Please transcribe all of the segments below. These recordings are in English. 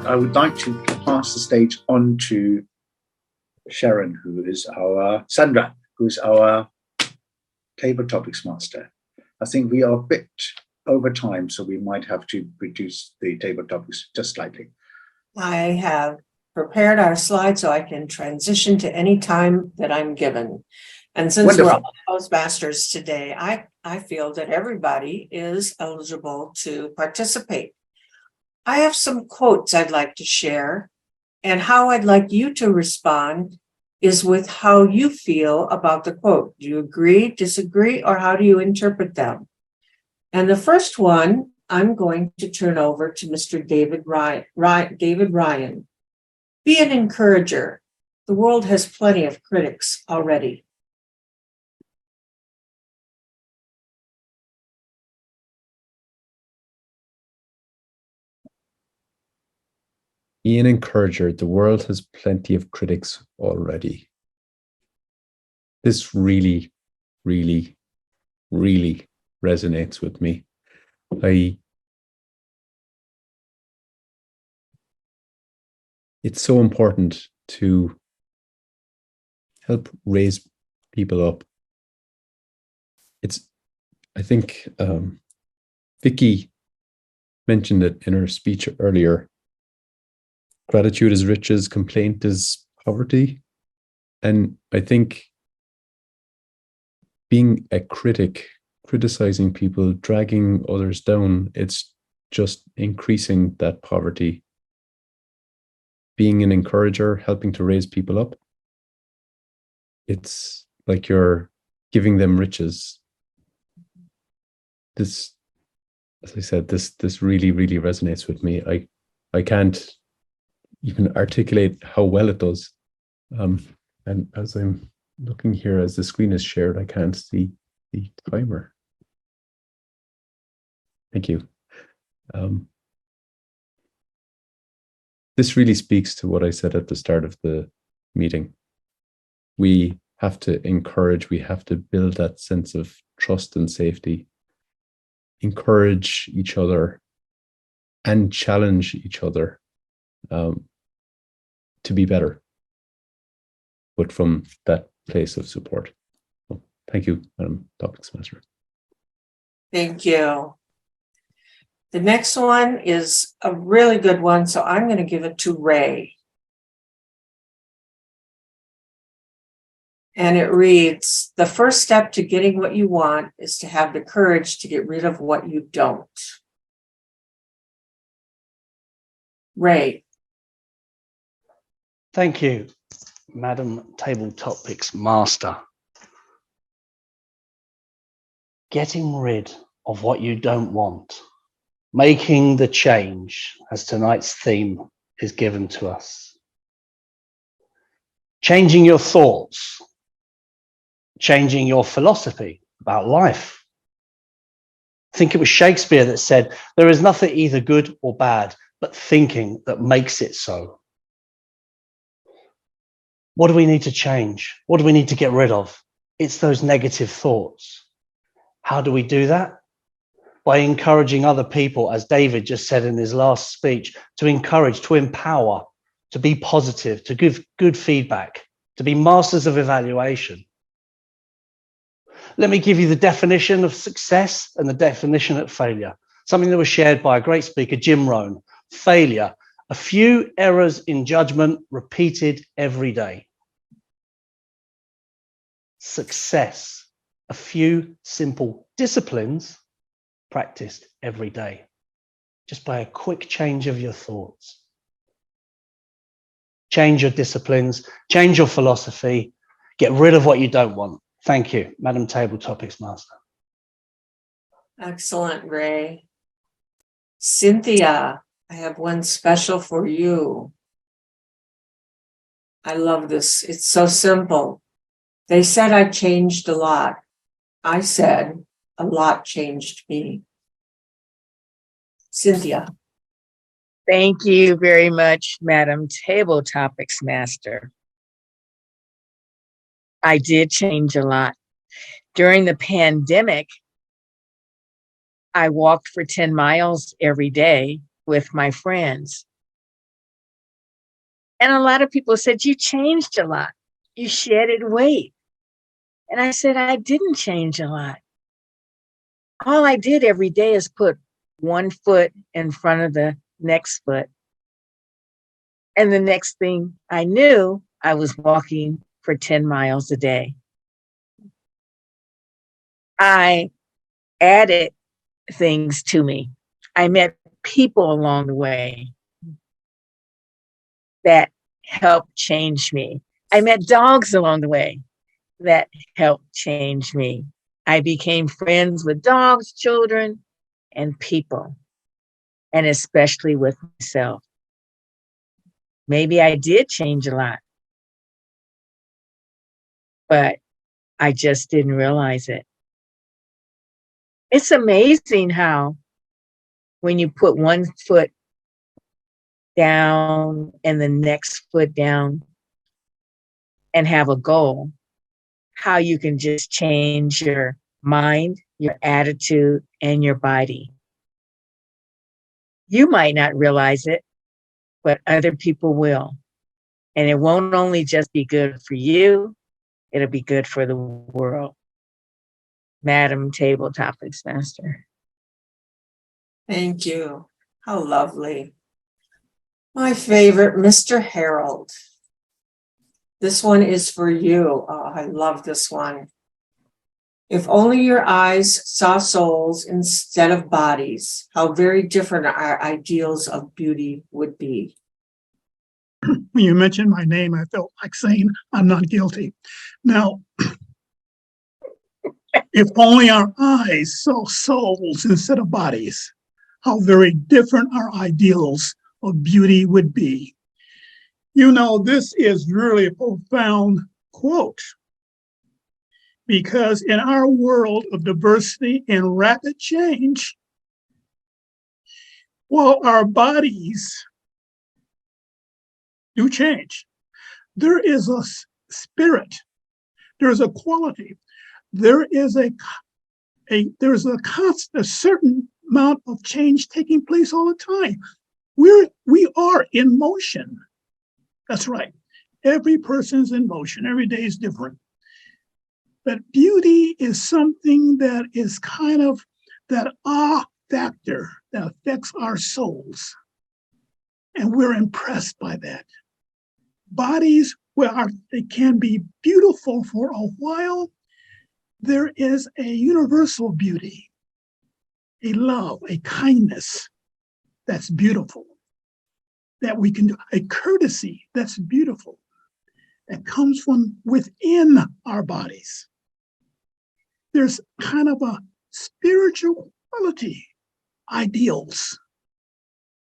I would like to pass the stage on to Sharon, who is our Sandra, who is our table topics master. I think we are a bit over time, so we might have to reduce the table topics just slightly. I have prepared our slide so I can transition to any time that I'm given. And since Wonderful. We're all Toastmasters today, I feel that everybody is eligible to participate. I have some quotes I'd like to share, and how I'd like you to respond is with how you feel about the quote. Do you agree, disagree, or how do you interpret them? And the first one, I'm going to turn over to Mr. David Ryan. Be an encourager. The world has plenty of critics already. Be an encourager. The world has plenty of critics already. This really, really, really resonates with me. It's so important to help raise people up. I think Vicky mentioned it in her speech earlier. Gratitude is riches, complaint is poverty. And I think being a critic, criticizing people, dragging others down, it's just increasing that poverty. Being an encourager, helping to raise people up, it's like you're giving them riches. This, as I said, this really, really resonates with me. I can't even articulate how well it does. And as I'm looking here, as the screen is shared, I can't see the timer. Thank you. This really speaks to what I said at the start of the meeting. We have to encourage, we have to build that sense of trust and safety, encourage each other and challenge each other to be better, but from that place of support. So, thank you, Madam Topics Master. Thank you. The next one is a really good one, so I'm going to give it to Ray. And it reads, the first step to getting what you want is to have the courage to get rid of what you don't. Ray. Thank you, Madam Table Topics Master. Getting rid of what you don't want. Making the change, as tonight's theme is given to us. Changing your thoughts. Changing your philosophy about life. I think it was Shakespeare that said, there is nothing either good or bad, but thinking that makes it so. What do we need to change? What do we need to get rid of? It's those negative thoughts. How do we do that? By encouraging other people, as David just said in his last speech, to encourage, to empower, to be positive, to give good feedback, to be masters of evaluation. Let me give you the definition of success and the definition of failure. Something that was shared by a great speaker, Jim Rohn. Failure, a few errors in judgment repeated every day. Success, a few simple disciplines practiced every day, just by a quick change of your thoughts. Change your disciplines, change your philosophy, get rid of what you don't want. Thank you, Madam Table Topics Master. Excellent, Ray. Cynthia, I have one special for you. I love this. It's so simple. They said I changed a lot. I said a lot changed me. Cynthia. Thank you very much, Madam Table Topics Master. I did change a lot. During the pandemic, I walked for 10 miles every day with my friends. And a lot of people said, you changed a lot. You shedded weight. And I said, I didn't change a lot. All I did every day is put one foot in front of the next foot. And the next thing I knew, I was walking for 10 miles a day. I added things to me. I met people along the way that helped change me. I met dogs along the way that helped change me. I became friends with dogs, children, and people, and especially with myself. Maybe I did change a lot, but I just didn't realize it. It's amazing how when you put one foot down and the next foot down and have a goal, how you can just change your mind, your attitude, and your body. You might not realize it, but other people will. And it won't only just be good for you, it'll be good for the world. Madam Table Topics Master. Thank you. How lovely. My favorite, Mr. Harold. This one is for you. Oh, I love this one. If only your eyes saw souls instead of bodies, how very different our ideals of beauty would be. When you mentioned my name, I felt like saying I'm not guilty. Now, if only our eyes saw souls instead of bodies, how very different our ideals of beauty would be. You know, this is really a profound quote, because in our world of diversity and rapid change, while our bodies do change, there is a spirit, there's a quality, there is a certain amount of change taking place all the time. We are in motion. That's right. Every person's in motion. Every day is different. But beauty is something that is kind of that factor that affects our souls. And we're impressed by that. Bodies, well, they can be beautiful for a while. There is a universal beauty, a love, a kindness that's beautiful, that we can do, a courtesy that's beautiful, that comes from within our bodies. There's kind of a spirituality, ideals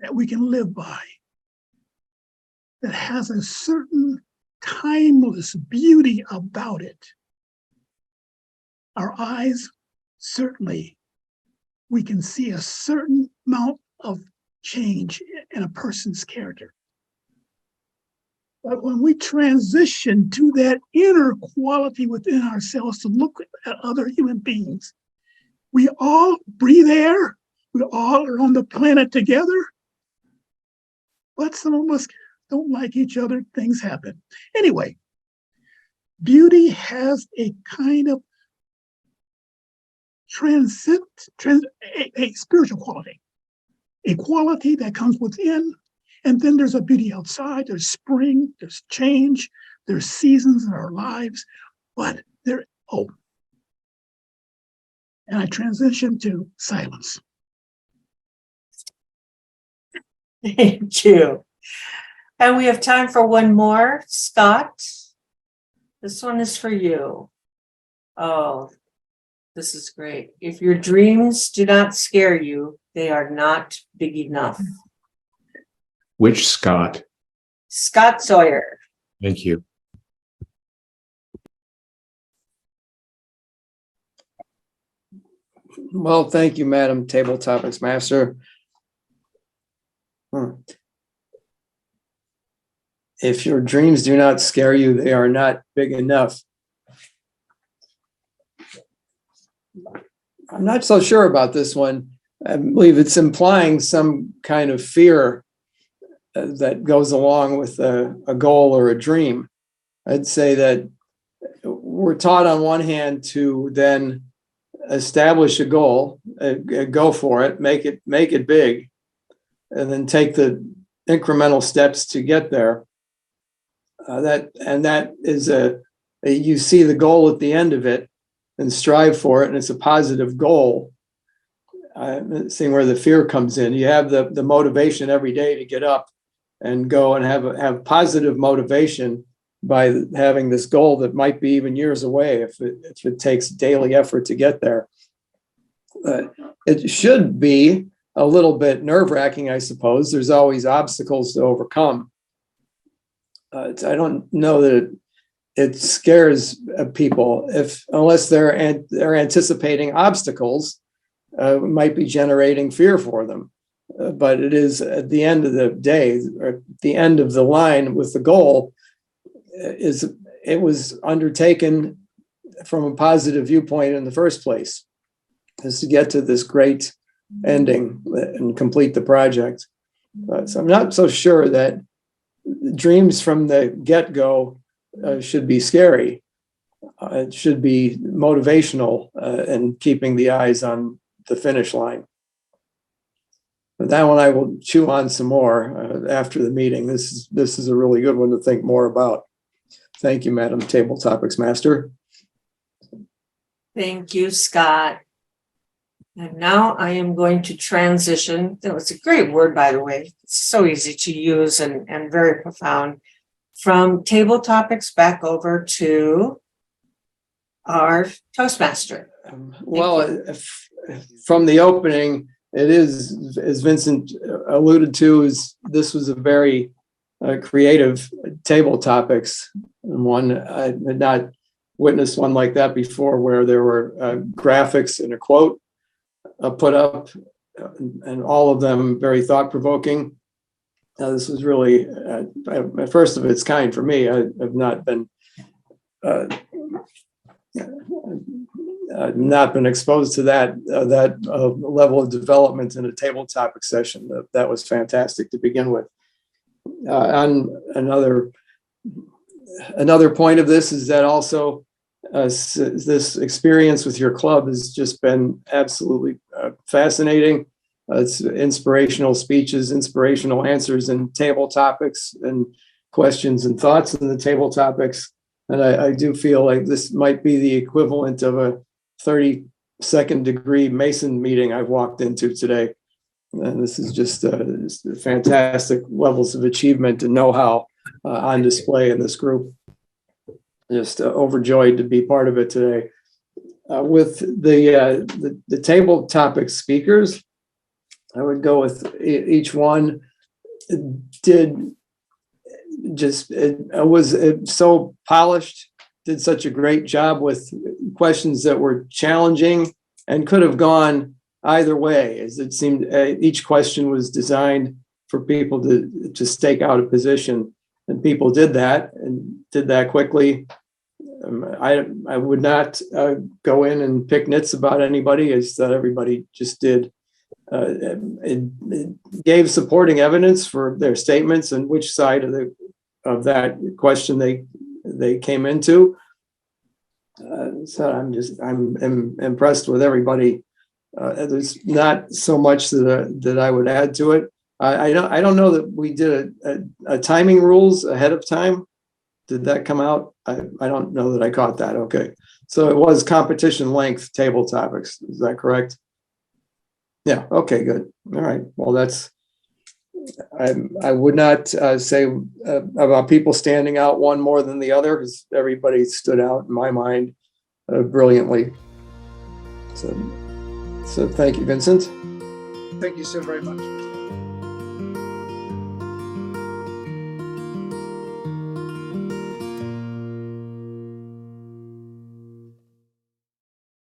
that we can live by, that has a certain timeless beauty about it. Our eyes, certainly, we can see a certain amount of change in a person's character. But when we transition to that inner quality within ourselves to look at other human beings, we all breathe air, we all are on the planet together, but some of us don't like each other, things happen. Anyway, beauty has a kind of a spiritual quality, a quality that comes within, and then there's a beauty outside. There's spring, there's change, there's seasons in our lives, but and I transition to silence. Thank you. And we have time for one more. Scott, this one is for you. Oh, this is great. If your dreams do not scare you, they are not big enough. Which Scott? Scott Sawyer. Thank you. Well, thank you, Madam Table Topics Master. If your dreams do not scare you, they are not big enough. I'm not so sure about this one. I believe it's implying some kind of fear that goes along with a goal or a dream. I'd say that we're taught on one hand to then establish a goal, go for it, make it big, and then take the incremental steps to get there. That is you see the goal at the end of it and strive for it, and it's a positive goal. Seeing where the fear comes in, you have the motivation every day to get up and go and have positive motivation by having this goal that might be even years away if it takes daily effort to get there. It should be a little bit nerve-wracking, I suppose. There's always obstacles to overcome. I don't know that it scares people unless they're anticipating obstacles. Might be generating fear for them. But it is at the end of the day, or at the end of the line with the goal, it was undertaken from a positive viewpoint in the first place, is to get to this great ending and complete the project. So I'm not so sure that dreams from the get-go should be scary. It should be motivational and keeping the eyes on the finish line. But that one I will chew on some more after the meeting. This is a really good one to think more about. Thank you, Madam Table Topics Master. Thank you, Scott. And now I am going to transition. That was a great word, by the way. It's so easy to use and very profound. From table topics back over to our Toastmaster. From the opening, it is, as Vincent alluded to, this was a very creative table topics one. I had not witnessed one like that before, where there were graphics and a quote put up, and all of them very thought-provoking. This was really first of its kind for me. I have not been exposed to that level of development in a table topic session. That was fantastic to begin with. On another point of this is that also this experience with your club has just been absolutely fascinating. It's inspirational speeches, inspirational answers, and table topics and questions and thoughts in the table topics. And I do feel like this might be the equivalent of a 32nd degree Mason meeting I've walked into today. And this is just fantastic levels of achievement and know-how on display in this group. Just overjoyed to be part of it today. With the table topic speakers, I would go with each one was so polished, did such a great job with questions that were challenging and could have gone either way, as it seemed each question was designed for people to stake out a position, and people did that quickly. I would not go in and pick nits about anybody. I just thought everybody just did. It gave supporting evidence for their statements and which side of that question they came into. So I'm impressed with everybody. There's not so much that I would add to it. I don't know that we did a timing rules ahead of time. Did that come out? I don't know that I caught that. Okay, so it was competition length table topics. Is that correct? Yeah. Okay. Good. All right. Well, I would not say about people standing out one more than the other, because everybody stood out in my mind brilliantly. So thank you, Vincent. Thank you so very much.